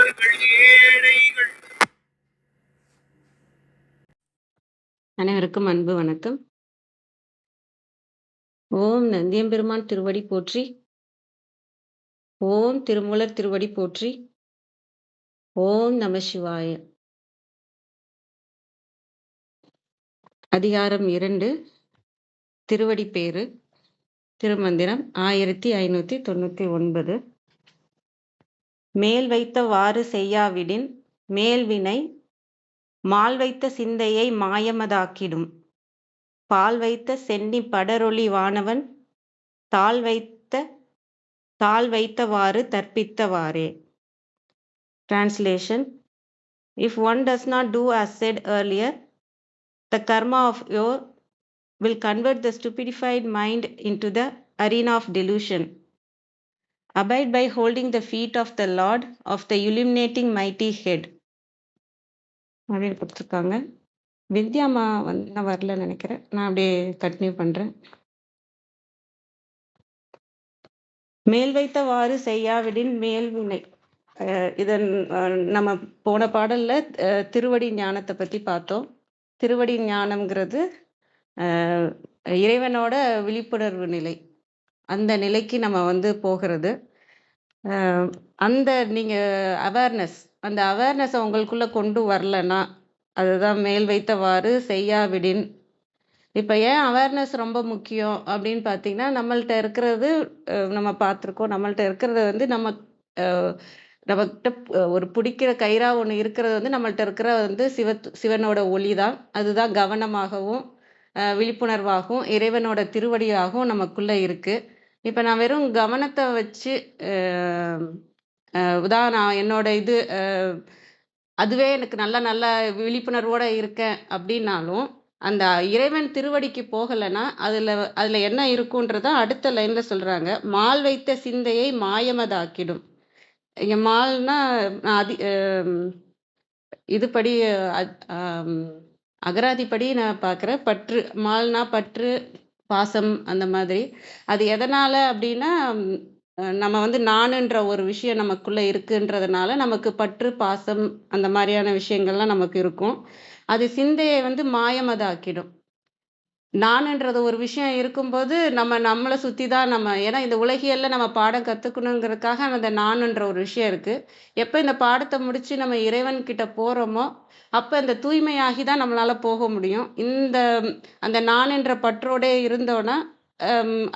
அவர்கள் ஏழைகள். அனைவருக்கும் அன்பு வணக்கம். ஓம் நந்தியம்பெருமான் திருவடி போற்றி. ஓம் திருமூலர் திருவடி போற்றி. ஓம் நம சிவாய. அதிகாரம் 2, திருவடி பேரு. திருமந்திரம் 1599. மேல் வைத்தவாறு செய்யாவிடின் மேல்வினை மால் வைத்த சிந்தையை மாயமதாக்கிடும். பால் வைத்த சென்னி படரொளி வானவன் தாள் வைத்தவாறு தற்பித்தவாறே. Translation: If one does not do as said earlier, the karma of yours will convert the stupefied mind into the arena of delusion. Abide by holding the feet of the Lord of the illuminating mighty head. அப்படின்னு கொடுத்துருக்காங்க. வித்யாமா நான் வரல நினைக்கிறேன். நான் அப்படியே continue பண்றேன். மேல் வைத்தவாறு செய்யாவிடின் மேல்வினை. இதன் நம்ம போன பாடல்ல திருவடி ஞானத்தை பத்தி பார்த்தோம். திருவடி ஞானம்ங்கிறது இறைவனோட விழிப்புணர்வு நிலை. அந்த நிலைக்கு நம்ம போகிறது. அந்த நீங்க அந்த அவேர்னஸை உங்களுக்குள்ள கொண்டு வரலன்னா அதுதான் மேல் வைத்தவாறு செய்யாவிடின். இப்போ ஏன் அவேர்னஸ் ரொம்ப முக்கியம் அப்படின்னு பார்த்தீங்கன்னா, நம்மள்ட்ட இருக்கிறது நம்ம பார்த்துருக்கோம். நம்மள்ட்ட இருக்கிறது நம்மக்கிட்ட ஒரு பிடிக்கிற கயிறா ஒன்று இருக்கிறது நம்மள்ட்ட இருக்கிற சிவனோட ஒளி தான். அதுதான் கவனமாகவும் விழிப்புணர்வாகவும் இறைவனோட திருவடியாகவும் நமக்குள்ள இருக்கு. இப்போ நான் வெறும் கவனத்தை வச்சு நான் என்னோட அதுவே எனக்கு நல்ல விழிப்புணர்வோட இருக்கேன் அப்படின்னாலும் அந்த இறைவன் திருவடிக்கு போகலைன்னா அதுல என்ன இருக்குன்றத அடுத்த லைன்ல சொல்றாங்க. மால் வைத்த சிந்தையை மாயமதாக்கிடும். இங்க மால்னா இதுபடி அகராதிப்படி நான் பார்க்குறேன். பற்று, மால்னா பற்று, பாசம், அந்த மாதிரி. அது எதனால அப்படின்னா நம்ம நானுன்ற ஒரு விஷயம் நமக்குள்ள இருக்குன்றதுனால நமக்கு பற்று, பாசம், அந்த மாதிரியான விஷயங்கள்லாம் நமக்கு இருக்கும். அது சிந்தையை மாயமதாக்கிடும். நானுன்றது ஒரு விஷயம் இருக்கும்போது நம்மளை சுற்றி தான் ஏன்னா இந்த உலகியல்ல நம்ம பாடம் கற்றுக்கணுங்கிறதுக்காக அந்த நானுன்ற ஒரு விஷயம் இருக்கு. எப்போ இந்த பாடத்தை முடிச்சு நம்ம இறைவன் கிட்ட போறோமோ அப்போ இந்த தூய்மையாகி தான் நம்மளால போக முடியும். அந்த நானுன்ற பற்றோடே இருந்தோன்னா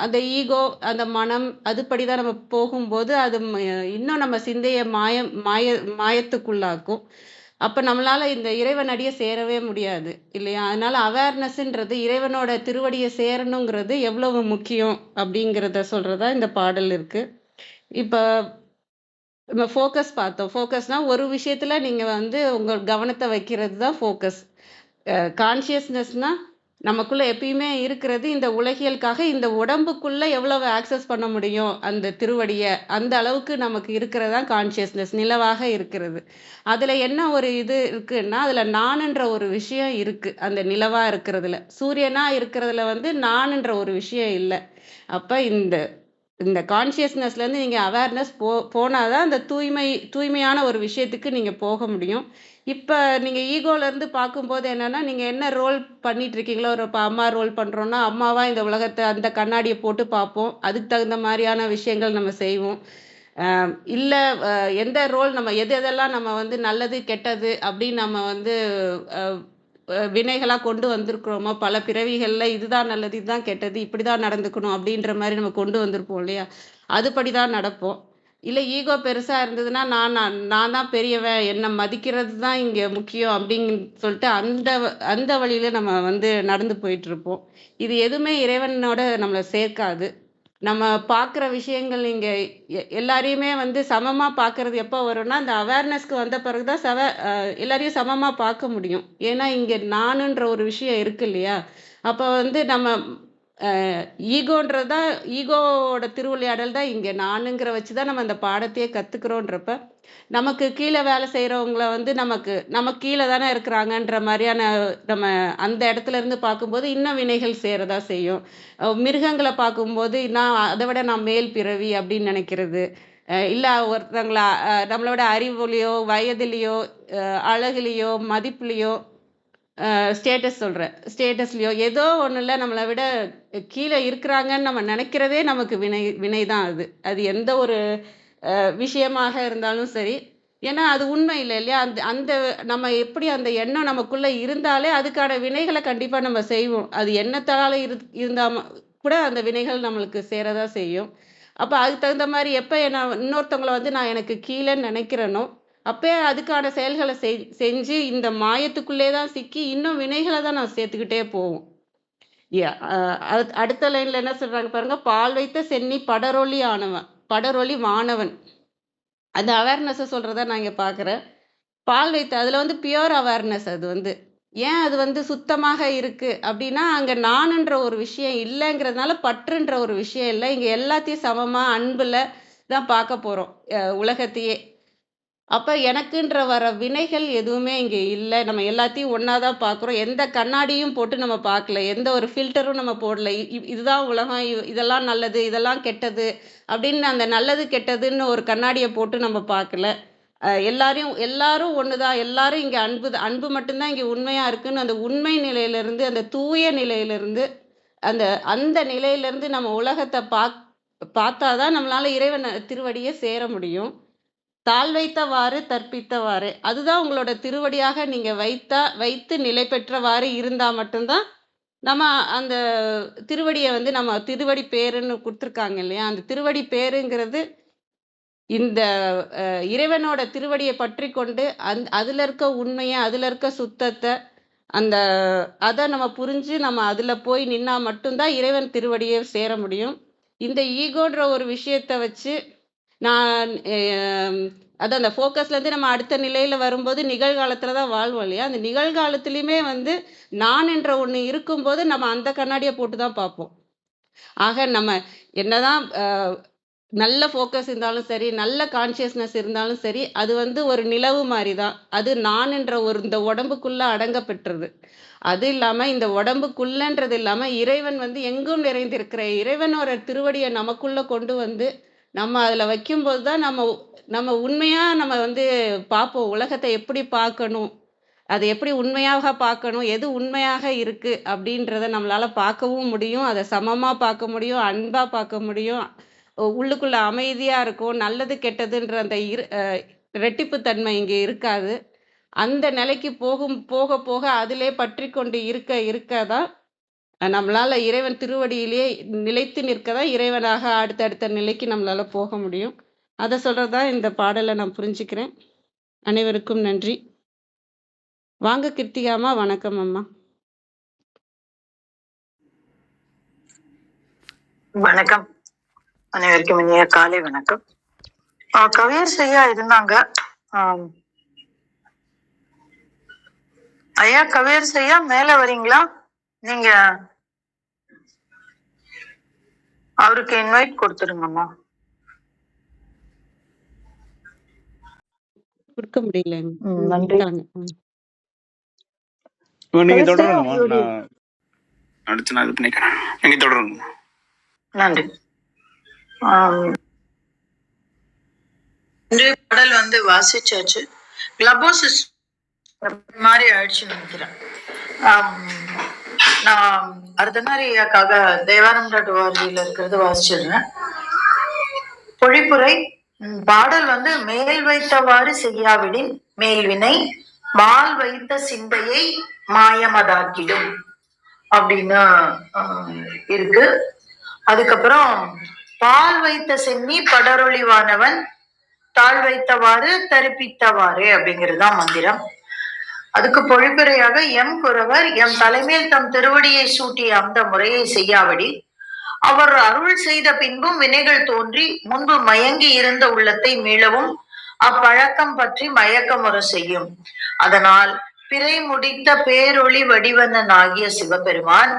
அந்த ஈகோ, அந்த மனம், அதுபடிதான் நம்ம போகும்போது அது இன்னும் நம்ம சிந்தையை மாயத்துக்குள்ளாக்கும். அப்போ நம்மளால இந்த இறைவன் அடியை சேரவே முடியாது இல்லையா? அதனால அவேர்னஸ்ன்றது இறைவனோட திருவடியை சேரணுங்கிறது எவ்வளவு முக்கியம் அப்படிங்கிறத சொல்றதா இந்த பாடல் இருக்கு. இப்போ நம்ம ஃபோக்கஸ் பார்த்தோம். ஃபோக்கஸ்னா ஒரு விஷயத்துல நீங்க உங்க கவனத்தை வைக்கிறது தான் ஃபோக்கஸ். கான்ஷியஸ்னஸ்னா நமக்குள்ள எப்பயுமே இருக்கிறது இந்த உலகியலுக்காக இந்த உடம்புக்குள்ள எவ்வளவு ஆக்சஸ் பண்ண முடியும் அந்த திருவடியை, அந்த அளவுக்கு நமக்கு இருக்கிறதா கான்ஷியஸ்னஸ், நிலவாக இருக்கிறது. அதுல என்ன ஒரு இது இருக்குன்னா அதுல நானுன்ற ஒரு விஷயம் இருக்கு. அந்த நிலவா இருக்கிறதுல, சூரியனா இருக்கிறதுல நானுன்ற ஒரு விஷயம் இல்லை. அப்ப இந்த கான்ஷியஸ்னஸ்ல இருந்து நீங்க அவேர்னஸ் போனாதான் அந்த தூய்மையான ஒரு விஷயத்துக்கு நீங்க போக முடியும். இப்ப நீங்க ஈகோல இருந்து பார்க்கும்போது என்னன்னா, நீங்க என்ன ரோல் பண்ணிட்டு இருக்கீங்களோ, ஒரு அம்மா ரோல் பண்றோம்னா அம்மாவா இந்த உலகத்தை அந்த கண்ணாடியை போட்டு பார்ப்போம். அதுக்கு தகுந்த மாதிரியான விஷயங்கள் நம்ம செய்வோம். இல்ல எந்த ரோல் நம்ம எதெல்லாம் நம்ம நல்லது கெட்டது அப்படின்னு நம்ம வினைகளா கொண்டு வந்திருக்கிறோமோ, பல பிறவிகள்ல இதுதான் நல்லது, இதுதான் கெட்டது, இப்படிதான் நடந்துக்கணும் அப்படின்ற மாதிரி நம்ம கொண்டு வந்திருப்போம் இல்லையா? அதுபடிதான் நடப்போம். இல்லை ஈகோ பெருசா இருந்ததுன்னா நான் தான் பெரியவன், என்னை மதிக்கிறது தான் இங்க முக்கியம் அப்படின்னு சொல்லிட்டு அந்த வழியில நம்ம நடந்து போயிட்டு இருப்போம். இது எதுவுமே இறைவனோட நம்மளை சேர்க்காது. நம்ம பார்க்குற விஷயங்கள் இங்கே எல்லாரையுமே சமமா பார்க்கறது எப்போ வரும்னா அந்த அவேர்னஸ்க்கு வந்த பிறகுதான் எல்லாரையும் சமமா பார்க்க முடியும். ஏன்னா இங்க நானுன்ற ஒரு விஷயம் இருக்கு இல்லையா? அப்போ நம்ம ஈகோன்றதா ஈகோவோட திருவிளையாடல் தான் இங்க நானுங்கிற வச்சுதான் நம்ம அந்த பாடத்தையே கத்துக்கிறோன்றப்ப நமக்கு கீழே வேலை செய்யறவங்கள நமக்கு கீழே தானே இருக்கிறாங்கன்ற மாதிரியான நம்ம அந்த இடத்துல இருந்து பார்க்கும்போது இன்னும் வினைகள் சேரதா செய்யும். மிருகங்களை பார்க்கும்போது அதை விட நான் மேல் பிறவி அப்படின்னு நினைக்கிறது. இல்ல ஒருத்தங்கள நம்மளோட அறிவுலயோ, வயதிலயோ, அழகுலயோ, மதிப்புலயோ, ஸ்டேட்டஸ் சொல்றேன். ஸ்டேட்டஸ்லயோ ஏதோ ஒண்ணுல நம்மள விட கீழ இருக்கிறாங்கன்னு நம்ம நெனைக்கிறதே நமக்கு வினை தான் அது. அது எந்த ஒரு விஷயமாக இருந்தாலும் சரி. ஏன்னா அது உண்மை இல்ல இல்லையா? அந்த அந்த நம்ம எப்படி அந்த எண்ணம் நமக்குள்ள இருந்தாலே அதுக்கான வினைகள கண்டிப்பா நம்ம செய்வோம். அது எண்ணத்தால இருந்தா கூட அந்த வினைகள் நம்மளுக்கு சேரதான் செய்யும். அப்ப அதுக்கு தகுந்த மாரி எப்ப நான் இன்னொருத்தவங்கள வந்து நான் எனக்கு கீழன்னு நெனைக்கிறேனோ, அப்பயே அதுக்கான செயல்கள செஞ்சு இந்த மாயத்துக்குள்ளே தான் சிக்கி இன்னும் வினைகள தான் நான் சேர்த்துக்கிட்டே போவோம். ய அ அடுத்த லைன்ல என்ன சொல்றாங்க பாருங்க, "பால் வைத்த சென்னி படரொளி ஆனவன் படரொளி வானவன்." அந்த அவேர்னஸ சொல்றத நான் இங்க பார்க்குறேன். பால் வைத்த அதுல வந்து பியூர் அவேர்னஸ் அது வந்து. ஏன் அது வந்து சுத்தமாக இருக்கு அப்டின்னா, அங்க நானுன்ற ஒரு விஷயம் இல்லங்கிறதுனால பற்றுன்ற ஒரு விஷயம் இல்ல. இங்க எல்லாத்தையும் சமமா அன்புல தான் பார்க்க போறோம். உலகத்தையே. அப்ப எனக்குன்ற வர வினைகள் எதுவுமே இங்க இல்ல. நம்ம எல்லாத்தையும் ஒண்ணா தான் பார்க்குறோம். எந்த கண்ணாடியும் போட்டு நம்ம பார்க்கல. எந்த ஒரு ஃபில்டரும் நம்ம போடல. இதுதான் உலகம். இதெல்லாம் நல்லது, இதெல்லாம் கெட்டது அப்படின்னு அந்த நல்லது, கெட்டதுன்னு ஒரு கண்ணாடிய போட்டு நம்ம பார்க்கல. எல்லாரும் ஒண்ணுதான். எல்லாரும் இங்க அன்பு மட்டும் தான் இங்க உண்மையா இருக்குன்னு அந்த உண்மை நிலையிலிருந்து, அந்த தூய நிலையிலிருந்து, அந்த அந்த நிலையிலிருந்து நம்ம உலகத்த பார்த்தா தான் நம்மளால இறைவன் திருவடிய சேர முடியும். தாழ் வைத்தவாறு தற்பித்தவாறு. அதுதான் உங்களோட திருவடியாக நீங்க வைத்து நிலை பெற்றவாறு இருந்தா மட்டும்தான், நம்ம அந்த திருவடிய வந்து நம்ம திருவடி பேருன்னு குடுத்துருக்காங்க இல்லையா? அந்த திருவடி பேருங்கிறது இந்த இறைவனோட திருவடிய பற்றிக்கொண்டு, அதுல இருக்க உண்மைய, அதுல இருக்க சுத்தத்த, அந்த அத நம்ம புரிஞ்சு நம்ம அதுல போய் நின்னா மட்டும் தான் இறைவன் திருவடிய சேர முடியும். இந்த ஈகோன்ற ஒரு விஷயத்த வச்சு நான் அதான் அந்த ஃபோக்கஸ்லேருந்து நம்ம அடுத்த நிலையில வரும்போது நிகழ்காலத்துல தான் வாழ்வோம் இல்லையா? அந்த நிகழ்காலத்திலயுமே வந்து நான் என்ற ஒண்ணு இருக்கும்போது நம்ம அந்த கண்ணாடிய போட்டு தான் பார்ப்போம். ஆக நம்ம என்னதான் நல்ல ஃபோக்கஸ் இருந்தாலும் சரி, நல்ல கான்ஷியஸ்னஸ் இருந்தாலும் சரி, அது வந்து ஒரு நிலவு மாரி தான். அது நான் என்ற ஒரு இந்த உடம்புக்குள்ள அடங்க பெற்றது. அது இல்லாம இந்த உடம்புக்குள்ளன்றது இல்லாம இறைவன் வந்து எங்கும் நிறைந்திருக்கிற இறைவனோட திருவடிய நமக்குள்ள கொண்டு வந்து, நம்ம அதுல வைக்கும்போது தான் நம்ம உண்மையா நம்ம வந்து பார்ப்போம். உலகத்த எப்படி பார்க்கணும்? அத எப்படி உண்மையாக பார்க்கணும்? எது உண்மையாக இருக்கு? அப்படின்றத நம்மளால பார்க்கவும் முடியும். அத சமமா பார்க்க முடியும். அன்பா பார்க்க முடியும். உள்ளுக்குள்ள அமைதியா இருக்கும். நல்லது, கெட்டதுன்ற அந்த ரெட்டிப்பு தன்மை இங்க இருக்காது. அந்த நிலைக்கு போக போக அதிலே பற்றிக்கொண்டு இருக்க தான் நம்மளால இறைவன் திருவடியிலேயே நிலைத்து நிற்க தான் இறைவனாக அடுத்தடுத்த நிலைக்கு நம்மளால போக முடியும். அத சொல்றது தான் இந்த பாடல நான் புரிஞ்சுக்கிறேன். அனைவருக்கும் நன்றி. வாங்க கிருத்திகா அம்மா. வணக்கம் அம்மா. வணக்கம். அனைவருக்கும் இனிய காலை வணக்கம். கவியர் ஐயா இருந்தாங்க. ஐயா கவியர் ஐயா மேல வரீங்களா? நீங்க அவருக்கு இன்வைட் கொடுத்துருங்கம்மா. கொடுக்க முடியல. நன்றி. நீங்க தொடருங்கம்மா. நான் அடுத்து நான் இது பண்ணிக்கிறேன். நீங்க தொடருங்க. நன்றி. பாடல் வந்து வாசிச்சாச்சு. கிளபோசிஸ் மாதிரி ஆயிடுச்சு நினைக்கிறேன். நான் அர்த்தநாரியாக்காக தேவாரம்.org இருக்கிறது வாசிச்சிடுறேன். பொழிப்புரை. பாடல் வந்து மேல் வைத்தவாறு செய்யாவிடின் மேல்வினை மால் வைத்த சிந்தையை மாயமதாக்கிடும் அப்படின்னு இருக்கு. அதுக்கப்புறம் பால் வைத்த சென்னி படரொளிவானவன் தாழ் வைத்தவாறு தரிப்பித்தவாறு அப்படிங்கிறதுதான் மந்திரம். அதுக்கு பொழிப்புரையாக எம் குறவர் எம் தலைமையில் தம் திருவடியை சூட்டிய அந்த முறையை செய்யாவிடி அவர் அருள் செய்த பின்பும் வினைகள் தோன்றி முன்பு மயங்கி இருந்த உள்ளத்தை மீளவும் அப்பழக்கம் பற்றி மயக்கமுற செய்யும். அதனால் பிறை முடித்த பேரொளி வடிவனன் ஆகிய சிவபெருமான்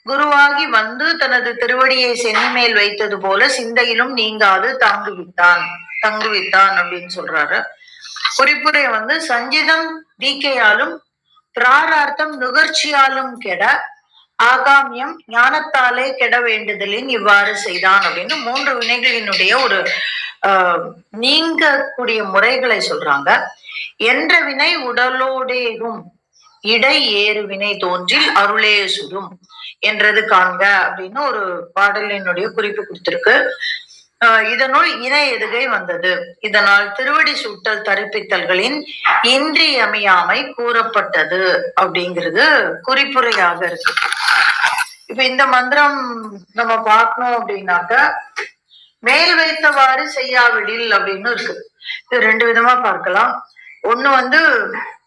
குருவாகி வந்து தனது திருவடியை சென்னிமேல் வைத்தது போல சிந்தையிலும் நீங்காது தங்குவித்தான் அப்படின்னு சொல்றாரு. குறிப்புரை வந்து சஞ்சிதம் தீக்கையாலும் பிராரார்த்தம் நுகர்ச்சியாலும் கெட ஆகாமியம் ஞானத்தாலே கெட வேண்டுதலின் இவ்வாறு செய்தான் அப்படின்னு 3 வினைகளினுடைய ஒரு நீங்கக்கூடிய முறைகளை சொல்றாங்க. என்ற வினை உடலோடேகும் இடை ஏறு வினை தோன்றில் அருளே சுடும் என்றது காண்க அப்படின்னு ஒரு பாடலினுடைய குறிப்பு கொடுத்திருக்கு. இதனுள் இணை எதுகை வந்தது. இதனால் திருவடி சூட்டல் தரிப்பித்தல்களின் இன்றியமையாமை கூறப்பட்டது அப்படிங்கிறது குறிப்புரையாக இருக்கு. இப்ப இந்த மந்திரம் நம்ம பார்க்கணும் அப்படின்னாக்க மேல் வைத்தவாறு செய்யாவிடில் அப்படின்னு இருக்கு. இது 2 விதமா பார்க்கலாம். ஒண்ணு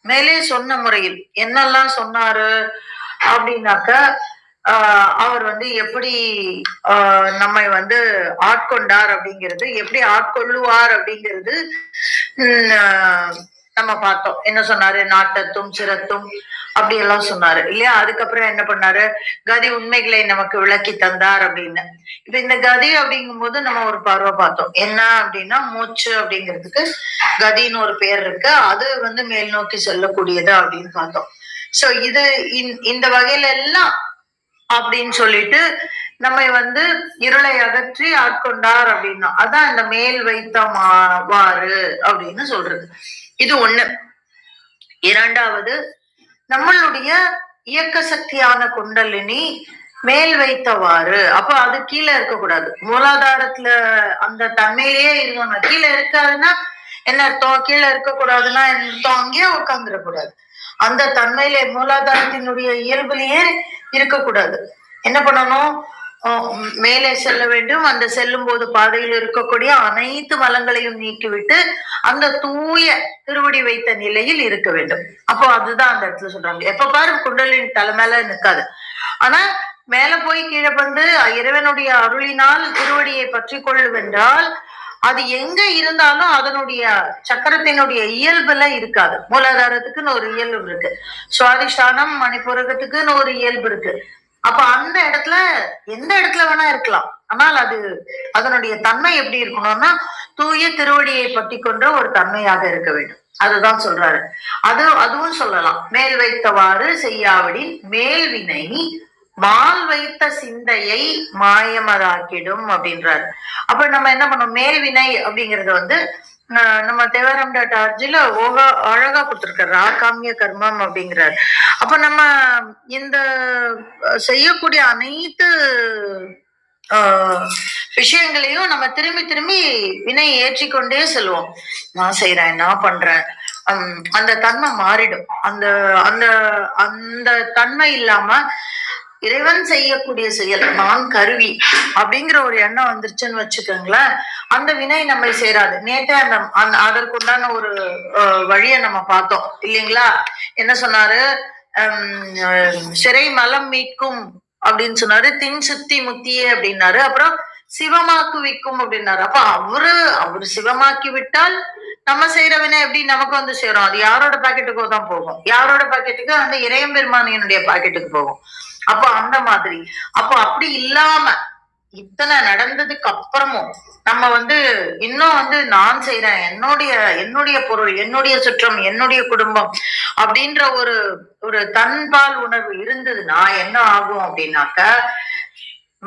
மேலே சொன்ன முறையில் என்னெல்லாம் சொன்னாரு அப்படின்னாக்க அவர் எப்படி நம்மை ஆட்கொண்டார் அப்படிங்கிறது, எப்படி ஆட்கொள்ளுவார் அப்படிங்கிறது நம்ம பார்த்தோம். என்ன சொன்னாரு? நாட்டத்தும் சிரத்தும் அப்படி எல்லாம் சொன்னாரு இல்லையா? அதுக்கப்புறம் என்ன பண்ணாரு? கதி உண்மைகளை நமக்கு விளக்கி தந்தார் அப்படின்னு. இப்ப இந்த கதி அப்படிங்கும் போது நம்ம ஒரு பார்வை பார்த்தோம். என்ன அப்படின்னா, மூச்சு அப்படிங்கிறதுக்கு கதின்னு ஒரு பேர் இருக்கு. அது மேல் நோக்கி செல்லக்கூடியது அப்படின்னு பார்த்தோம். சோ இது இந்த வகையில எல்லாம் அப்படின்னு சொல்லிட்டு நம்மை இருளை அகற்றி ஆட்கொண்டார் அப்படின்னா அதான் இந்த மேல் வைத்தவாறு அப்படின்னு சொல்றது. இது ஒண்ணு. இரண்டாவது, நம்மளுடைய இயக்க சக்தியான குண்டலினி மேல் வைத்தவாறு, அப்ப அது கீழே இருக்கக்கூடாது. மூலாதாரத்துல அந்த தன்மையிலேயே இருக்கணும். கீழே இருக்காதுன்னா என்ன அர்த்தம்? கீழே இருக்கக்கூடாதுன்னா என்ன அர்த்தம்? அங்கேயே உட்காந்துடக்கூடாது. அந்த தன்மையிலே மூலாதாரத்தினுடைய இயல்புலயே இருக்கக்கூடாது. என்ன பண்ணணும்? மேலே செல்ல வேண்டும். அந்த செல்லும் போது பாதையில் இருக்கக்கூடிய அனைத்து மலங்களையும் நீக்கிவிட்டு அந்த தூய திருவடி வைத்த நிலையில் இருக்க வேண்டும். அப்போ அதுதான் அந்த இடத்துல சொல்றாங்க. எப்ப பாரு குண்டலின் தலை மேல நிற்காது. ஆனா மேல போய் கீழே இறைவனுடைய அருளினால் திருவடியை பற்றி கொள்ளுவென்றால் அது எங்க இருந்தாலும் அதனுடைய சக்கரத்தினுடைய இயல்புல இருக்காது. மூலாதாரத்துக்குன்னு ஒரு இயல்பு இருக்கு, சுவாதிஷ்டானம் மணிப்புரகத்துக்குன்னு ஒரு இயல்பு இருக்கு. அப்ப அந்த இடத்துல எந்த இடத்துல வேணா இருக்கலாம். ஆனால் அதனுடைய தன்மை எப்படி இருக்கணும்னா தூய திருவடியை பற்றி கொண்ட ஒரு தன்மையாக இருக்க வேண்டும். அதுதான் சொல்றாரு. அதுவும் சொல்லலாம். மேல் வைத்தவாறு செய்யாவிடில் மேல்வினை மால் வைத்த சிந்தையை மாயமதாக்கிடும் அப்படின்றாரு. அப்ப நம்ம என்ன பண்ணோம்? மேல்வினை அப்படிங்கறது நம்ம தேவாரம் டார்ஜில அழகா கொடுத்திருக்காரு. ஆகாமிய கர்மம் அப்படிங்கிறாரு. அப்ப நம்ம இந்த செய்யக்கூடிய அனைத்து விஷயங்களையும் நம்ம திரும்பி திரும்பி வினை ஏற்றிக்கொண்டே செல்வோம். நான் செய்யறேன், நான் பண்றேன், அந்த தன்மை மாறிடும். அந்த அந்த அந்த தன்மை இல்லாம இறைவன் செய்யக்கூடிய செயல், நான் கருவி அப்படிங்கிற ஒரு எண்ணம் வந்துருச்சுன்னு வச்சுக்கோங்களேன், அந்த வினை நம்மை சேராது. நேற்றே அதற்குண்டான ஒரு வழியை நம்ம பார்த்தோம் இல்லைங்களா? என்ன சொன்னாரு? சிறை மலம் மீட்கும் அப்படின்னு சொன்னாரு. தின் சுத்தி முத்தியே அப்படின்னாரு. அப்புறம் சிவமாக்கு விக்கும் அப்படின்னாரு. அப்ப அவரு சிவமாக்கி விட்டால் நம்ம செய்யற வினை எப்படி நமக்கு சேரும்? அது யாரோட பாக்கெட்டுக்கோ தான் போகும். யாரோட பாக்கெட்டுக்கு? அந்த இறையம்பெருமானியனுடைய பாக்கெட்டுக்கு போகும். அப்போ அந்த மாதிரி. அப்போ அப்படி இல்லாம இத்தனை நடந்ததுக்கு அப்புறமும் நம்ம இன்னும் நான் செய்யறேன், என்னுடைய பொருள், என்னுடைய சுற்றம், என்னுடைய குடும்பம் அப்படின்ற ஒரு தன்பால் உணர்வு இருந்ததுன்னா என்ன ஆகும் அப்படின்னாக்க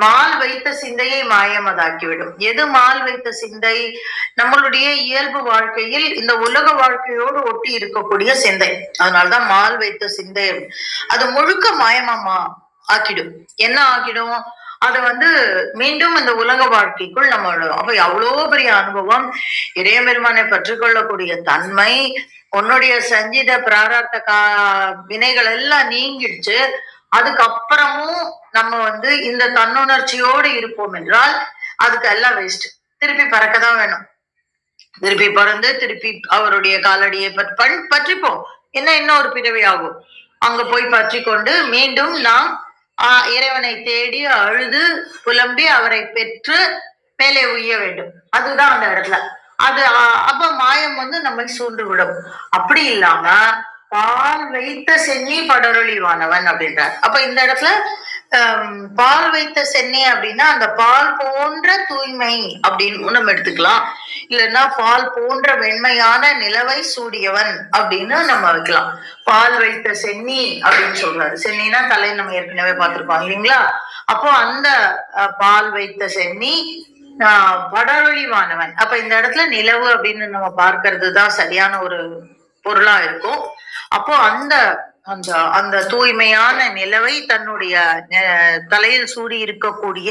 மால் வைத்த சிந்தையை மாயமதாக்கிவிடும். எது மால் வைத்த சிந்தை? நம்மளுடைய இயல்பு வாழ்க்கையில் இந்த உலக வாழ்க்கையோடு ஒட்டி இருக்கக்கூடிய சிந்தை. அதனாலதான் மால் வைத்த சிந்தை. அது முழுக்க மாயமா ஆக்கிடும். என்ன ஆக்கிடும்? அது மீண்டும் இந்த உலக வாழ்க்கைக்குள் நம்ம. அப்ப அவ்வளோ பெரிய அனுபவம், இறையபெருமானை பற்றுக்கொள்ளக்கூடிய தன்மை, உன்னுடைய சஞ்சித பிராரார்த்த வினைகள் எல்லாம் நீங்கிடுச்சு. அதுக்கப்புறமும் நம்ம இந்த தன்னுணர்ச்சியோடு இருப்போம் என்றால் அதுக்கு எல்லாம் வேஸ்ட். திருப்பி பறக்கதான் வேணும். திருப்பி பிறந்து திருப்பி அவருடைய காலடியை பற்றிப்போம். இன்னும் ஒரு பிறவி ஆகும். அங்க போய் பற்றி கொண்டு மீண்டும் நாம் இறைவனை தேடி அழுது புலம்பி அவரை பெற்று மேலே உய்ய வேண்டும். அதுதான் அந்த இடத்துல. அப்ப மாயம் நம்மை சூண்டு விடும். அப்படி இல்லாம பால் வைத்த சென்னி படரொழிவானவன் அப்படின்றார். அப்ப இந்த இடத்துல பால் வைத்த சென்னி அப்படின்னா அந்த பால் போன்ற தூய்மை அப்படின்னு நம்ம எடுத்துக்கலாம். இல்லைன்னா பால் போன்ற வெண்மையான நிலவை சூடியவன் அப்படின்னு நம்ம வைக்கலாம். பால் வைத்த சென்னி அப்படின்னு சொல்றாரு. சென்னினா தலை, நம்ம ஏற்கனவே பார்த்திருக்கோம் இல்லைங்களா? அப்போ அந்த பால் வைத்த சென்னி படரொழிவானவன். அப்ப இந்த இடத்துல நிலவு அப்படின்னு நம்ம பார்க்கிறது தான் சரியான ஒரு பொருளா இருக்கும். அப்போ அந்த அந்த அந்த தூய்மையான நிலவை தன்னுடைய தலையில் சூடி இருக்கக்கூடிய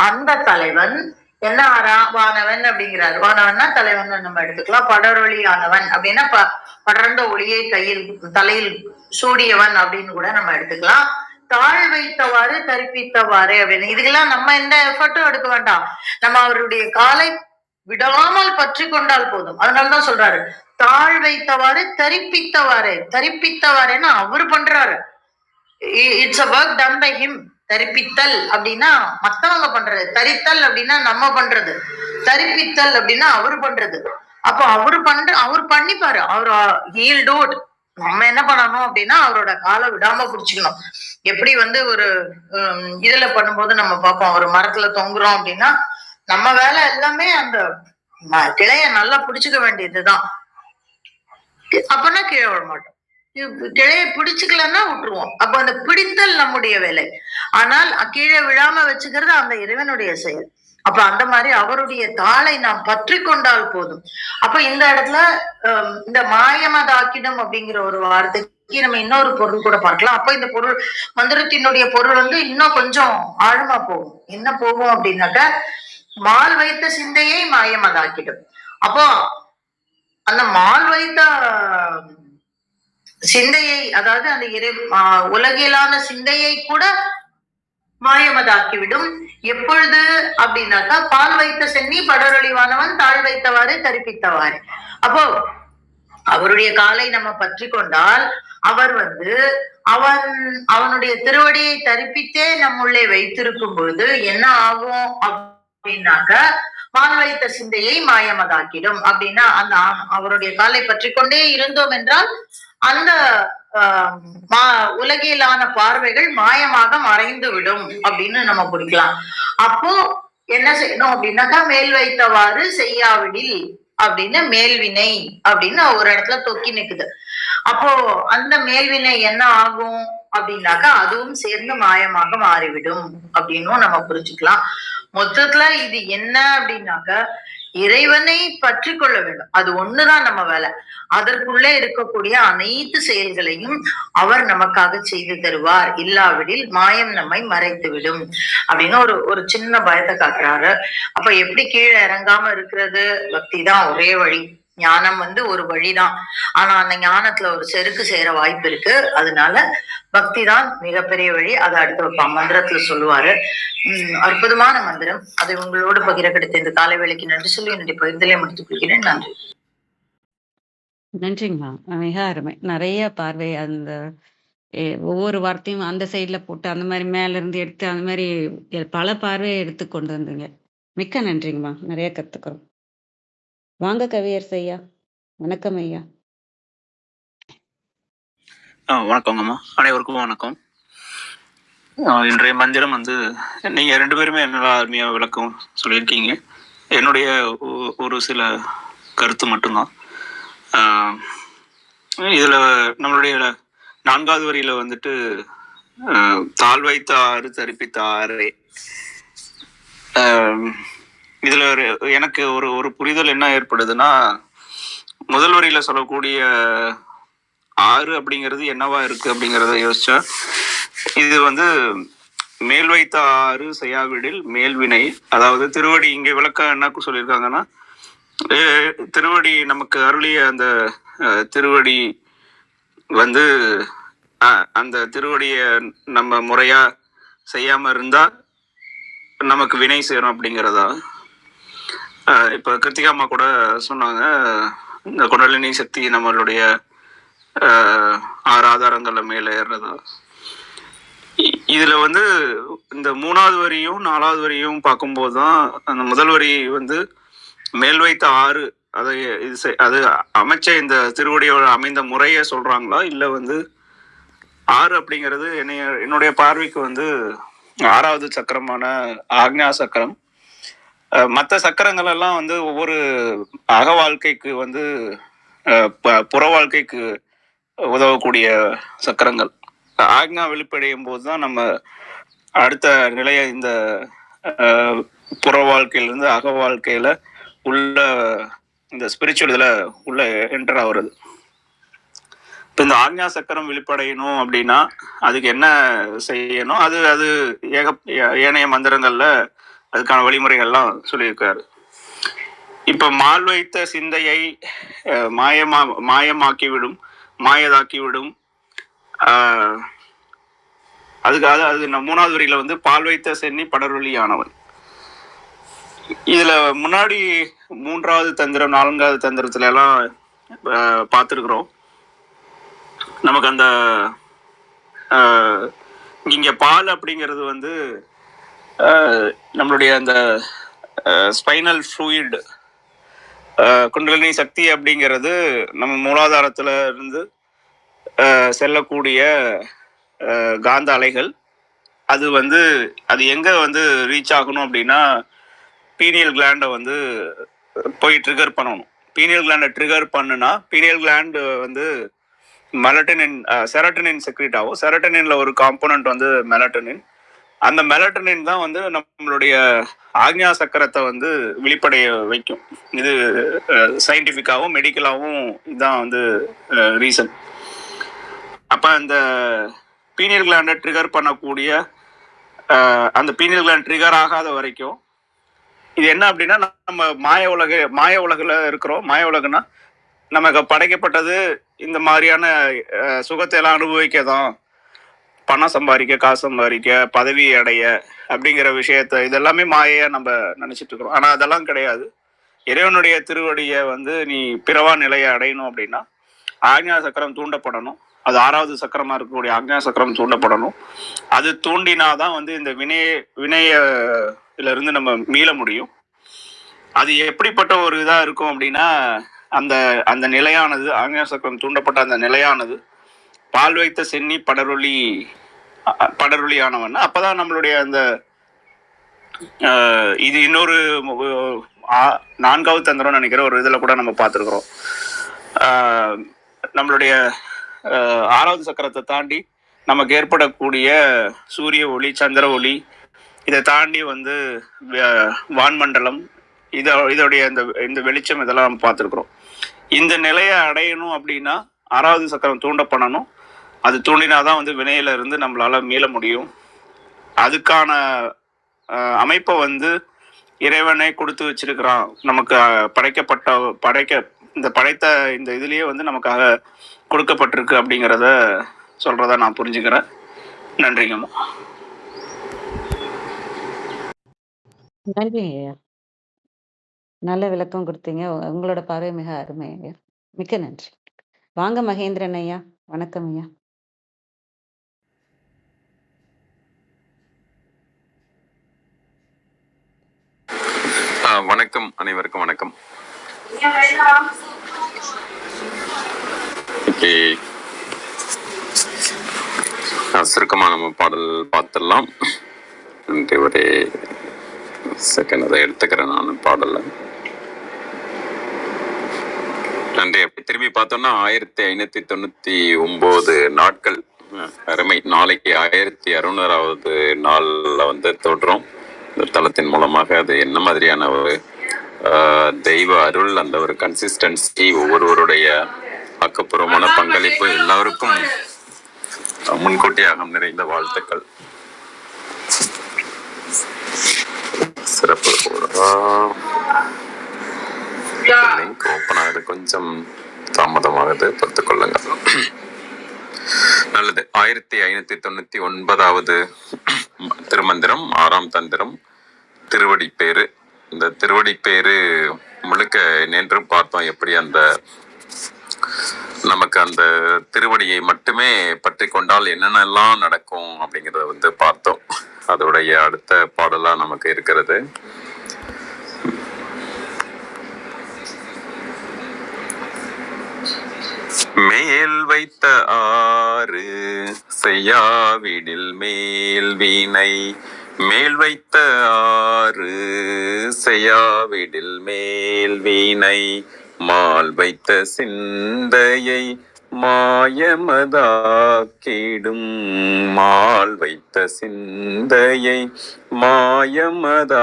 அந்த தலைவன் என்ன வானவன் அப்படிங்கிறார். வானவன்னா தலைவன் நம்ம எடுத்துக்கலாம். படரொழியானவன் அப்படின்னா படர்ந்த ஒளியை கையில் தலையில் சூடியவன் அப்படின்னு கூட நம்ம எடுத்துக்கலாம். தாழ் வைத்தவாறு கற்பித்தவாறு அப்படின்னு இதுக்கெல்லாம் நம்ம எந்த எஃபர்ட்டும் எடுக்க வேண்டாம். நம்ம அவருடைய காலை விடாமல் பற்றி கொண்டால் போதும். அதனாலதான் சொல்றாரு தாழ் வைத்தவாறு தரிப்பித்தவாறு. தரிப்பித்தவாறுன்னா அவரு பண்றாரு. It's a work done by him. தரிப்பித்தல் அப்படின்னா மத்தவங்க பண்றது, தரித்தல் அப்படின்னா நம்ம பண்றது, தரிப்பித்தல் அப்படின்னா அவரு பண்றது. அப்போ அவர் பண்ணிப்பாரு. அவர் ஹீல் டூ இட். நம்ம என்ன பண்ணணும் அப்படின்னா அவரோட காலை விடாம புடிச்சுக்கணும். எப்படி ஒரு இதுல பண்ணும்போது நம்ம பார்ப்போம், ஒரு மரத்துல தொங்குறோம் அப்படின்னா நம்ம வேலை எல்லாமே அந்த கிளைய நல்லா புடிச்சுக்க வேண்டியதுதான். அப்பனா கீழே விட மாட்டோம். கிளைய பிடிச்சுக்கலன்னா விட்டுருவோம். அப்ப அந்த பிடித்தல் நம்முடைய வேலை. ஆனால் கீழே விழாம வச்சுக்கிறது அந்த இறைவனுடைய செயல். அப்ப அந்த மாதிரி அவருடைய தாளை நாம் பற்றி கொண்டால் போதும். அப்ப இந்த இடத்துல இந்த மாயமதாக்கிடம் அப்படிங்கிற ஒரு வார்த்தைக்கு நம்ம இன்னொரு பொருள் கூட பார்க்கலாம். அப்ப இந்த பொருள் மந்திரத்தினுடைய பொருள் இன்னும் கொஞ்சம் ஆழமா போகும். என்ன போகும் அப்படின்னாக்க மால் வைத்த சிந்தையை மாயமதாக்கிடும். அப்போ அந்த மால் வைத்த சிந்தையை, அதாவது அந்த உலகிலான சிந்தையை கூட மாயமதாக்கிவிடும். எப்பொழுது அப்படின்னாக்கா பால் வைத்த சென்னி படரொழிவானவன் தாழ் வைத்தவாறு கற்பித்தவாறு. அப்போ அவருடைய காலை நம்ம பற்றி கொண்டால் அவர் அவனுடைய திருவடியை தரிப்பித்தே நம்முள்ளே வைத்திருக்கும் பொழுது என்ன ஆகும் அப்படின்னாக்க மால் வைத்த சிந்தையை மாயமதாக்கிடும். அப்படின்னா அந்த அவருடைய காலை பற்றி கொண்டே இருந்தோம் என்றால் அந்த உலகிலான பார்வைகள் மாயமாக மறைந்து விடும் அப்படின்னு நம்ம புரிக்கலாம். அப்போ என்ன செய்யணும் அப்படின்னாக்கா மேல் வைத்தவாறு செய்யாவிடில் அப்படின்னு மேல்வினை அப்படின்னு ஒரு இடத்துல தொக்கி நிக்குது. அப்போ அந்த மேல்வினை என்ன ஆகும் அப்படின்னாக்கா அதுவும் சேர்ந்து மாயமாக மாறிவிடும் அப்படின்னும் நம்ம புரிஞ்சுக்கலாம். மொத்தத்துல இது என்ன அப்படின்னாக்க இறைவனை பற்றி கொள்ள வேண்டும். அது ஒண்ணுதான் நம்ம வேலை. அதற்குள்ளே இருக்கக்கூடிய அனைத்து செயல்களையும் அவர் நமக்காக செய்து தருவார். இல்லாவிடில் மாயம் நம்மை மறைத்து விடும் அப்படின்னு ஒரு சின்ன பயத்தை காட்டுறாரு. அப்ப எப்படி கீழே இறங்காம இருக்கிறது? பக்தி தான் ஒரே வழி. ஞானம் ஒரு வழிதான். ஆனா அந்த ஞானத்துல ஒரு செருக்கு சேர வாய்ப்பு இருக்கு. அதனால பக்தி தான் மிகப்பெரிய வழி. அதை அடுத்த மந்திரத்துல சொல்லுவாரு. அற்புதமான மந்திரம். அதை உங்களோடு பகிர கிடைத்த இந்த காலை வேளைக்கு நன்றி சொல்லி என்னுடைய பகிர்தலை முடித்துக் கொள்கிறேன். நன்றி. நன்றிங்கம்மா. மிக அருமை. நிறைய பார்வை அந்த ஒவ்வொரு வார்த்தையும் அந்த சைட்ல போட்டு அந்த மாதிரி மேல இருந்து எடுத்து அந்த மாதிரி பல பார்வையை எடுத்து கொண்டு வந்தீங்க. மிக்க நன்றிங்கம்மா. நிறைய கத்துக்கிறோம். வாங்க கவியரசு ஐயா. வணக்கம் ஐயா. வணக்கங்கம்மா. அனைவருக்கும் வணக்கம். இன்றைய மந்திரம் நீங்க 2 பேருமே நல்லா அருமையா விளக்கம் சொல்லியிருக்கீங்க. என்னுடைய ஒரு சில கருத்து மட்டும்தான். இதுல நம்மளுடைய 4வது வரியில தாழ் வைத்த ஆறு தரிப்பித்த ஆறே. இதுல எனக்கு ஒரு புரிதல் என்ன ஏற்படுதுன்னா, முதல் வரியில சொல்லக்கூடிய ஆறு அப்படிங்கிறது என்னவா இருக்கு அப்படிங்கிறத யோசிச்சா, இது மேல் வைத்த ஆறு செய்யாவிடில் மேல்வினை. அதாவது திருவடி இங்க விளக்க என்ன சொல்லியிருக்காங்கன்னா, திருவடி நமக்கு அருளிய அந்த திருவடி அந்த திருவடிய நம்ம முறையா செய்யாம இருந்தா நமக்கு வினை சேரும் அப்படிங்கிறதா. இப்ப கிருத்திகா அம்மா கூட சொன்னாங்க, இந்த குண்டலினி சக்தி நம்மளுடைய 6 ஆதாரங்கள்ல மேல ஏறுறதா. இதுல இந்த 3வது வரியும் 4வது வரியும் பார்க்கும்போதுதான் அந்த முதல் வரி மேல் வைத்த ஆறு அது அமைச்ச இந்த திருவடியோட அமைந்த முறைய சொல்றாங்களா, இல்ல ஆறு அப்படிங்கிறது என்னுடைய பார்வைக்கு 6வது சக்கரமான ஆக்ஞா சக்கரம். மற்ற சக்கரங்கள் எல்லாம் ஒவ்வொரு அக வாழ்க்கைக்கு புற வாழ்க்கைக்கு உதவக்கூடிய சக்கரங்கள். ஆக்ஞா வெளிப்படையும் போதுதான் நம்ம அடுத்த நிலைய இந்த புற வாழ்க்கையிலிருந்து அக வாழ்க்கையில உள்ள இந்த ஸ்பிரிச்சுவல் இதுல உள்ள என்டர் ஆகுறது. இப்போ இந்த ஆக்ஞா சக்கரம் வெளிப்படையணும் அப்படின்னா அதுக்கு என்ன செய்யணும், அது அது ஏனைய மந்திரங்கள்ல அதுக்கான வழிமுறைகள்லாம் சொல்லியிருக்காரு. இப்ப மால் வைத்த சிந்தையை மாயமாக்கிவிடும், மாயதாக்கிவிடும். அதுக்காக அது மூணாவது வரியில வந்து பால் வைத்த சென்னி படரொலியானவன். இதுல முன்னாடி 3வது தந்திரம் 4வது தந்திரத்துல எல்லாம் பார்த்துருக்குறோம். நமக்கு அந்த இங்க பால் அப்படிங்கிறது வந்து நம்மளுடைய அந்த ஸ்பைனல் ஃப்ளூயிட் குண்டலினி சக்தி அப்படிங்கிறது நம்ம மூலாதாரத்துல இருந்து செல்லக்கூடிய காந்த அலைகள். அது வந்து அது எங்க வந்து ரீச் ஆகணும் அப்படின்னா பீனியல் கிளாண்டை வந்து போய் ட்ரிகர் பண்ணணும். பீனியல் கிளாண்டை ட்ரிகர் பண்ணுனா பீனியல் கிளாண்டு வந்து மெலட்டனின் செரட்டனின் செக்ரீட் ஆகும். செரட்டனின்ல ஒரு காம்போனன்ட் வந்து மெலட்டனின். அந்த மெலட்டனின் தான் வந்து நம்மளுடைய ஆக்ஞா சக்கரத்தை வந்து வெளிப்படைய வைக்கும். இது சயின்டிஃபிக்காகவும் மெடிக்கலாகவும் இதுதான் வந்து ரீசன். அப்ப அந்த பீனியல் கிளாண்டை ட்ரிகர் பண்ணக்கூடிய அந்த பீனியல் கிளாண்ட் ட்ரிகர் ஆகாத வரைக்கும் இது என்ன அப்படின்னா நம்ம மாய உலகில் இருக்கிறோம். மாய உலகன்னா நமக்கு படைக்கப்பட்டது இந்த மாதிரியான சுகத்தை எல்லாம் அனுபவிக்கதான், பணம் சம்பாதிக்க, காசு சம்பாதிக்க, பதவி அடைய அப்படிங்கிற விஷயத்த இதெல்லாமே மாயையா நம்ம நினைச்சிட்டு இருக்கிறோம். ஆனா அதெல்லாம் கிடையாது. இறைவனுடைய திருவடியை வந்து நீ பிறவா நிலையை அடையணும் அப்படின்னா ஆக்ஞா சக்கரம் தூண்டப்படணும். அது 6வது சக்கரமா இருக்கக்கூடிய ஆக்ஞா சக்கரம் தூண்டப்படணும். அது தூண்டினாதான் வந்து இந்த வினையில இருந்து நம்ம மீள முடியும். அது எப்படிப்பட்ட ஒரு இதா இருக்கும் அப்படின்னா அந்த அந்த நிலையானது ஆக்ஞா சக்கரம் தூண்டப்பட்ட அந்த நிலையானது பால் வைத்த சென்னி படரொலியானவன். அப்பதான் நம்மளுடைய அந்த இது இன்னொரு 4வது தந்திரம் நினைக்கிற ஒரு இதுல கூட நம்ம பார்த்துருக்குறோம். நம்மளுடைய 6வது சக்கரத்தை தாண்டி நமக்கு ஏற்படக்கூடிய சூரிய ஒளி, சந்திர ஒளி, இதை தாண்டி வந்து வான்மண்டலம், இதோடைய இந்த வெளிச்சம், இதெல்லாம் நம்ம பார்த்துருக்குறோம். இந்த நிலையை அடையணும் அப்படின்னா 6வது சக்கரம் தூண்டப்படணும். அது தூண்டினாதான் வந்து வினையில இருந்து நம்மளால மீள முடியும். அதுக்கான அமைப்பை வந்து இறைவனை கொடுத்து வச்சிருக்கிறான். நமக்கு படைத்த இந்த இதுலயே வந்து நமக்காக கொடுக்கப்பட்டிருக்கு அப்படிங்கிறத சொல்றதா நான் புரிஞ்சுக்கிறேன். நன்றிங்கம்மா. நன்றி ஐயா, நல்ல விளக்கம் கொடுத்தீங்க. உங்களோட பார்வை மிக அருமை ஐயா, மிக்க நன்றி. வாங்க மகேந்திரன் ஐயா, வணக்கம் ஐயா. வணக்கம், அனைவருக்கும் வணக்கம். சுருக்கமா நம்ம பாடல் பார்த்துடலாம். ஒரே செகண்ட் அதை எடுத்துக்கிறேன் நான் பாடல. நன்றி. அப்படி திரும்பி பார்த்தோம்னா 1599 நாட்கள் அருமை. நாளைக்கு 1600வது நாள்ல வந்து தொடரும். இந்த தளத்தின் மூலமாக அது என்ன மாதிரியான ஒரு தெய்வ அருள், அந்த ஒரு கன்சிஸ்டன்சி, ஒவ்வொருவருடைய ஆக்கப்பூர்வமான பங்களிப்பு, எல்லாருக்கும் முன்கூட்டியாக நிறைந்த வாழ்த்துக்கள். சிறப்பு. ஓப்பன் ஆகுது, கொஞ்சம் தாமதமாகுது, பொறுத்துக் கொள்ளுங்க. நல்லது. 1599வது திருமந்திரம், 6ஆம் தந்திரம், திருவடி பேரு. இந்த திருவடி பேரு முழுக்க நேற்றும் பார்த்தோம். எப்படி அந்த நமக்கு அந்த திருவடியை மட்டுமே பற்றி கொண்டால் என்னென்னலாம் நடக்கும் அப்படிங்கிறத வந்து பார்த்தோம். அதோடைய அடுத்த பாடலா நமக்கு இருக்கிறது. மேல் வைத்த ஆறு செய்யாவிடில் மேல் வீணை, மேல் வைத்த ஆறு செய்யாவிடில் மேல் வீணை, மால் வைத்த சிந்தையை மாயமதாக்கிடும் மால் வைத்த சிந்தையை மாயமதாக்கிடும்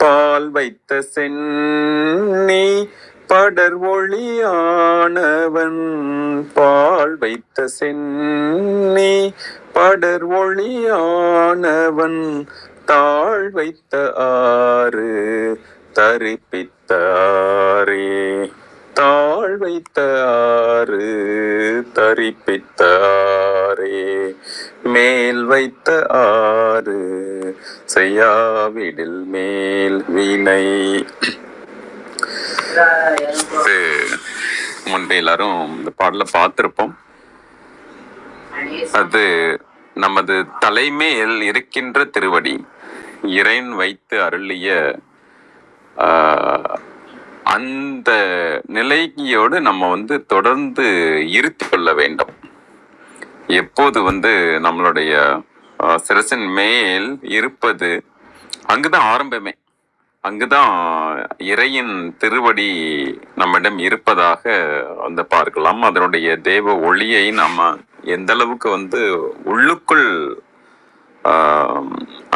பால் வைத்த சென்னி படர் ஒளியானவன் பால் வைத்த சென்னி படர் ஒளியானவன் தாழ் வைத்த ஆறு தரிப்பித்த ஆரே தாழ் வைத்த ஆறு தரிப்பித்த ஆரே மேல் வைத்த ஆறு செய்யாவிடில் மேல் வினை. முன்பே எல்லாரும் இந்த பாடல பார்த்திருப்போம். அது நமது தலைமேல் இருக்கின்ற திருவடி இறைவன் வைத்து அருளிய அந்த நிலையோடு நம்ம தொடர்ந்து இருத்தி கொள்ள வேண்டும். எப்போது நம்மளுடைய சிரசின் மேல் இருப்பது அங்குதான் ஆரம்பமே, அங்குதான் இறையின் திருவடி நம்மிடம் இருப்பதாக பார்க்கலாம். அதனுடைய தேவ ஒளியை நம்ம எந்த அளவுக்கு உள்ளுக்குள்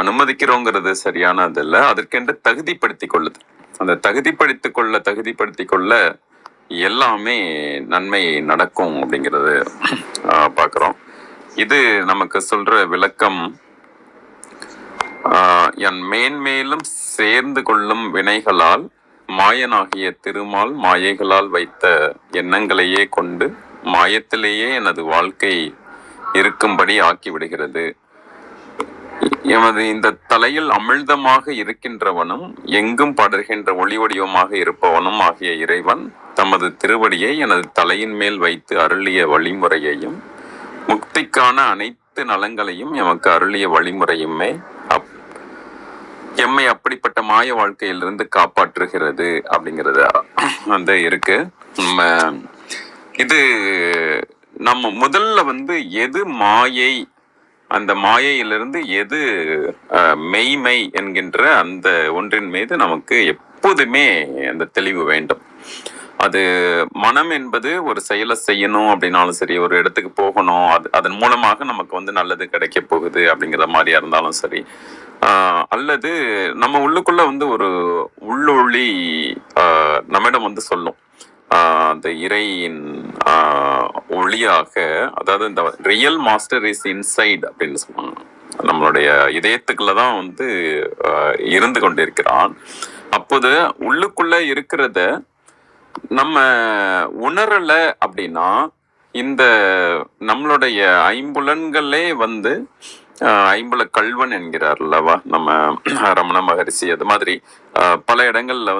அனுமதிக்கிறோங்கிறது சரியானது இல்லை, அதற்கென்று தகுதிப்படுத்திக் கொள்ளுது. அந்த தகுதிப்படுத்திக் கொள்ள எல்லாமே நன்மை நடக்கும் அப்படிங்கிறது பார்க்கிறோம். இது நமக்கு சொல்ற விளக்கம், என் மேன்மேலும் சேர்ந்து கொள்ளும் வினைகளால் மாயனாகிய திருமால் மாயைகளால் வைத்த எண்ணங்களையே கொண்டு மாயத்திலேயே எனது வாழ்க்கை இருக்கும்படி ஆக்கிவிடுகிறது. எமது இந்த தலையில் அமிழ்தமாக இருக்கின்றவனும் எங்கும் படர்கின்ற ஒளி வடிவமாக இருப்பவனும் ஆகிய இறைவன் தமது திருவடியை எனது தலையின் மேல் வைத்து அருளிய வழிமுறையையும் முக்திக்கான அனைத்து நலங்களையும் எமக்கு அருளிய வழிமுறையுமே எம்மை அப்படிப்பட்ட மாய வாழ்க்கையிலிருந்து காப்பாற்றுகிறது அப்படிங்கிறது இருக்கு. இது நம்ம முதல்ல எது மாயை, அந்த மாயையிலிருந்து எது மெய்மை என்கின்ற அந்த ஒன்றின் மீது நமக்கு எப்போதுமே அந்த தெளிவு வேண்டும். அது மனம் என்பது ஒரு செயலை செய்யணும் அப்படின்னாலும் சரி, ஒரு இடத்துக்கு போகணும், அதன் மூலமாக நமக்கு நல்லது கிடைக்க போகுது அப்படிங்கிற மாதிரியா இருந்தாலும் சரி, அல்லது நம்ம உள்ளுக்குள்ள ஒரு உள்ளொளி நம்மிடம் சொல்லும். அந்த இறையின் ஒளியாக, அதாவது இந்த ரியல் மாஸ்டர் இஸ் இன்சைட் அப்படின்னு சொல்லுவாங்க. நம்மளுடைய இதயத்துக்குள்ளதான் இருந்து கொண்டிருக்கிறான். அப்போது உள்ளுக்குள்ள இருக்கிறத நம்ம உணரல அப்படின்னா, இந்த நம்மளுடைய ஐம்புலன்களே ஐம்புல கல்வன் என்கிறார் அல்லவா நம்ம ரமண மகரிஷி. அது மாதிரி பல இடங்கள்ல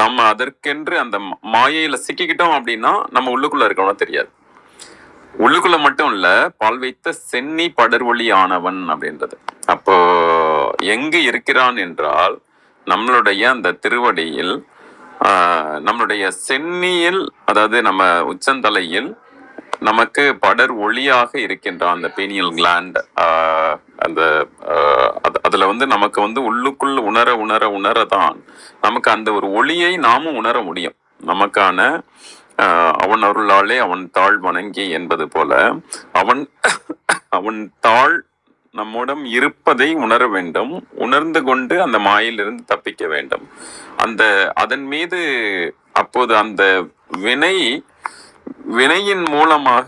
நம்ம அதற்கென்று அந்த மாயையில சிக்கிக்கிட்டோம் அப்படின்னா நம்ம உள்ளுக்குள்ள இருக்கணும் தெரியாது. உள்ளுக்குள்ள மட்டும் இல்ல, பால் வைத்த சென்னி படர்வொளி ஆனவன் அப்படின்றது. அப்போ எங்கு இருக்கிறான் என்றால் நம்மளுடைய அந்த திருவடியில், நம்மளுடைய சென்னியில், அதாவது நம்ம உச்சந்தலையில் நமக்கு படர் ஒளியாக இருக்கின்ற அந்த பீனியல் கிளாண்ட், அந்த அதுல நமக்கு உள்ளுக்குள் உணரதான் நமக்கு அந்த ஒரு ஒளியை நாமும் உணர முடியும். நமக்கான அவன் அருளாலே அவன் தாழ் வணங்கி என்பது போல அவன் தாழ் நம்முடன் இருப்பதை உணர வேண்டும். உணர்ந்து கொண்டு அந்த மாயிலிருந்து தப்பிக்க வேண்டும். அதன் மீது அப்போது அந்த வினையின் மூலமாக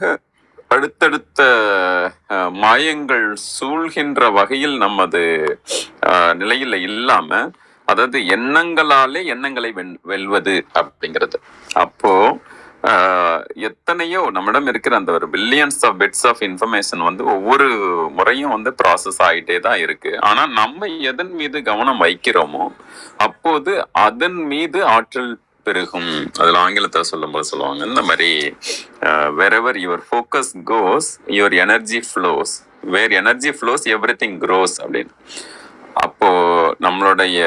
அடுத்தடுத்த மாயங்கள் சூழ்கின்ற வகையில் நமது நிலையில இல்லாம, அதாவது எண்ணங்களாலே எண்ணங்களை வெல்வது அப்படிங்கிறது. அப்போ எத்தனையோ நம்மிடம் இருக்கிற அந்த ஒரு billions of bits of information ஒவ்வொரு முறையும் ப்ராசஸ் ஆகிட்டே தான் இருக்கு. ஆனா நம்ம எதன் மீது கவனம் வைக்கிறோமோ அப்போது அதன் மீது ஆற்றல் பெருகும். அதுல ஆங்கிலத்தை சொல்லுவாங்க, இந்த மாதிரி wherever your focus goes your energy flows, where energy flows everything grows அப்படின்னு. அப்போ நம்மளுடைய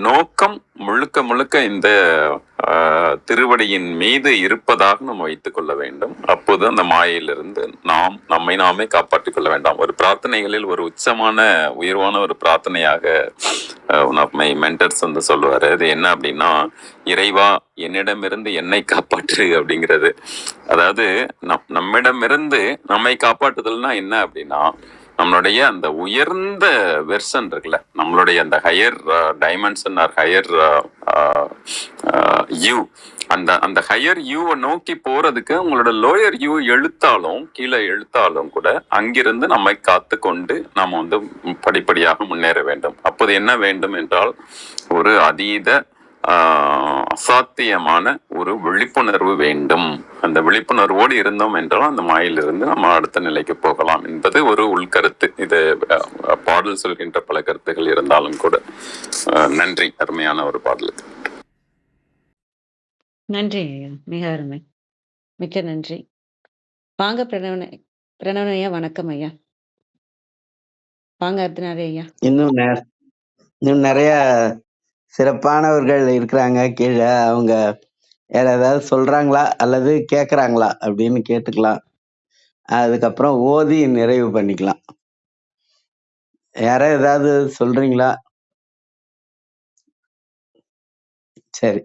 நோக்கம் முழுக்க இந்த திருவடியின் மீது இருப்பதாக நம்ம வைத்துக் கொள்ள வேண்டும். அப்போது அந்த மாயையிலிருந்து நம்மை நாமே காப்பாற்றிக் கொள்ள வேண்டாம். ஒரு பிரார்த்தனைகளில் ஒரு உச்சமான உயர்வான ஒரு பிரார்த்தனையாக ஒன் ஆஃப் மை மென்டர்ஸ் வந்து சொல்லுவாரு. அது என்ன அப்படின்னா, இறைவா என்னிடமிருந்து என்னை காப்பாற்று அப்படிங்கிறது. அதாவது நம்மிடமிருந்து நம்மை காப்பாற்றுதல்னா என்ன அப்படின்னா, நம்மளுடைய அந்த உயர்ந்த வெர்ஷன் இருக்குல்ல, நம்மளுடைய அந்த higher dimension or higher you, அந்த ஹையர் யூவை நோக்கி போறதுக்கு உங்களோட லோயர் யூ கீழே எழுத்தாலும் கூட அங்கிருந்து நம்மை காத்து கொண்டு நாம் வந்து படிப்படியாக முன்னேற வேண்டும். அப்போது என்ன வேண்டும் என்றால், ஒரு அதீத அசாத்தியமான ஒரு விழிப்புணர்வு வேண்டும். அந்த விழிப்புணர்வோடு இருந்தோம் என்றால் அந்த மாயிலிருந்து நம்ம அடுத்த நிலைக்கு போகலாம் என்பது ஒரு உள்கருத்து. இது பாடல் சொல்கின்ற பல கருத்துகள் இருந்தாலும் கூட. நன்றி, அருமையான ஒரு பாடலுக்கு. நன்றி ஐயா, மிக அருமை, மிக்க நன்றி. வாங்க பிரணவன் ஐயா, வணக்கம் ஐயா. வாங்க அர்த்தநாரி ஐயா. இன்னும் நிறைய சிறப்பானவர்கள் இருக்கிறாங்க கீழே. அவங்க வேற ஏதாவது சொல்றாங்களா அல்லது கேக்குறாங்களா அப்படின்னு கேட்டுக்கலாம். அதுக்கப்புறம் ஓதி நிறைவு பண்ணிக்கலாம். யாரோ ஏதாவது சொல்றீங்களா? சரி,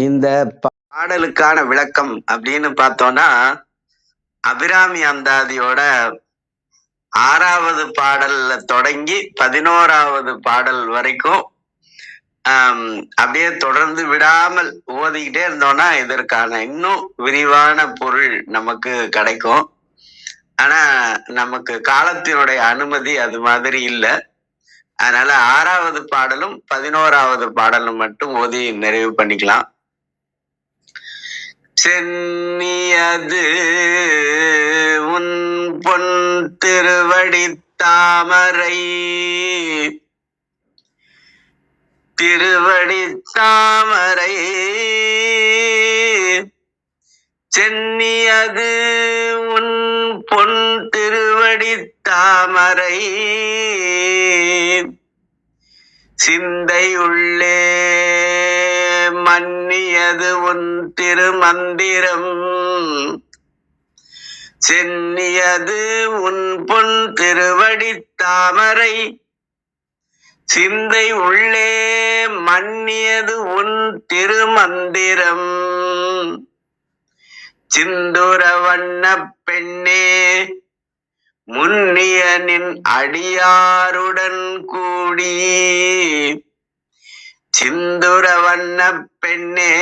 இந்த பாடலுக்கான விளக்கம் அப்படின்னு பார்த்தோம்னா, அபிராமி அந்தாதியோட 6வது பாடல்ல தொடங்கி 11வது பாடல் வரைக்கும் அப்படியே தொடர்ந்து விடாமல் ஓதிக்கிட்டே இருந்தோம்னா இதற்கான இன்னும் விரிவான பொருள் நமக்கு கிடைக்கும். ஆனா நமக்கு காலத்தினுடைய அனுமதி அது மாதிரி இல்லை. அதனால 6வது பாடலும் 11வது பாடலும் மட்டும் ஓதி நிறைவு பண்ணிக்கலாம். சென்னியது உன் பொன் திருவடி தாமரை, திருவடி தாமரை, சென்னியது உன் பொன் திருவடி தாமரை, சிந்தை உள்ளே மன்னியது உன் திருமந்திரம், சென்னியது உன் பொன் திருவடி தாமரை, சிந்தை உள்ளே மன்னியது உன் திருமந்திரம், சிந்துர வண்ண பெண்ணே முன்னிய நின் அடியாருடன் கூடி, சிந்துர வண்ண பெண்ணே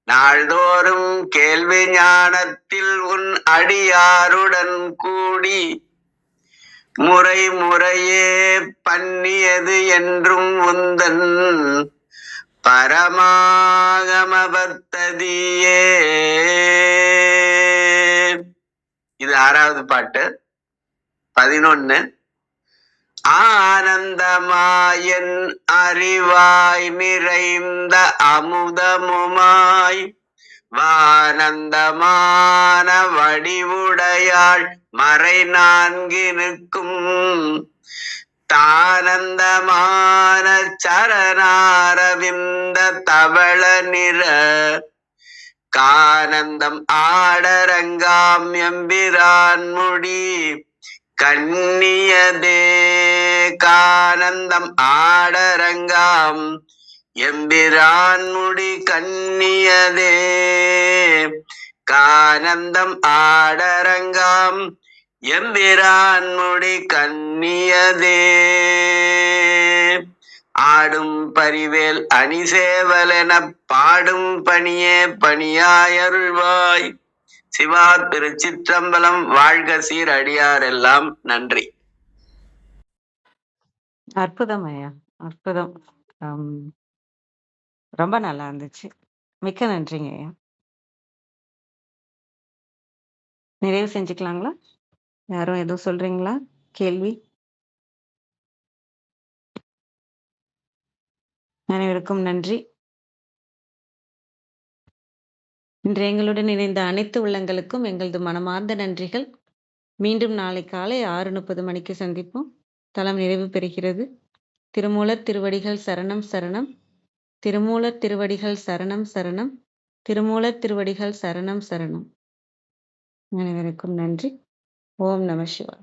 நாள்தோறும் கேள்வி ஞானத்தில் உன் அடியாருடன் கூடி, முறை முறையே பண்ணியது என்றும் உந்தன் பரமாகமபத்ததியே. இது 6வது பாட்டு. 11, ஆனந்தமாயன் அறிவாய் நிறைந்த அமுதமுமாய் வானந்தமான வடிவுடையாள் மறை நான்கினுக்கும் தானந்தமான சரணாரவிந்த தவள நிற கானந்தம் ஆடரங்காம் எம்பிரான் முடி கண்ணியதே, கானந்தம் ஆடரங்காம் எம்பிரான் முடி கண்ணியதே, கானந்தம் ஆடரங்காம் எம்பிரான் முடி கண்ணியதே. ஆடும் பரிவேல் அணிசேவலென பாடும் பணியே பணியாயருள்வாய். சிவா திருச்சிற்றம்பலம். வாழ்க சீர் அடியாரெல்லாம். நன்றி. அற்புதம் ஐயா, அற்புதம். ரொம்ப நல்லா இருந்துச்சு, மிக்க நன்றிங்க ஐயா. நிறைவு செஞ்சுக்கலாங்களா? யாரும் எதுவும் சொல்றீங்களா? கேள்வி? அனைவருக்கும் நன்றி. இன்று எங்களுடன் இணைந்த அனைத்து உள்ளங்களுக்கும் எங்களது மனமார்ந்த நன்றிகள். மீண்டும் நாளை காலை 6:30 மணிக்கு சந்திப்போம். தலம் நிறைவு பெறுகிறது. திருமூலர் திருவடிகள் சரணம் சரணம். திருமூலர் திருவடிகள் சரணம் சரணம். திருமூலர் திருவடிகள் சரணம் சரணம். அனைவருக்கும் நன்றி. ஓம் நம சிவாய.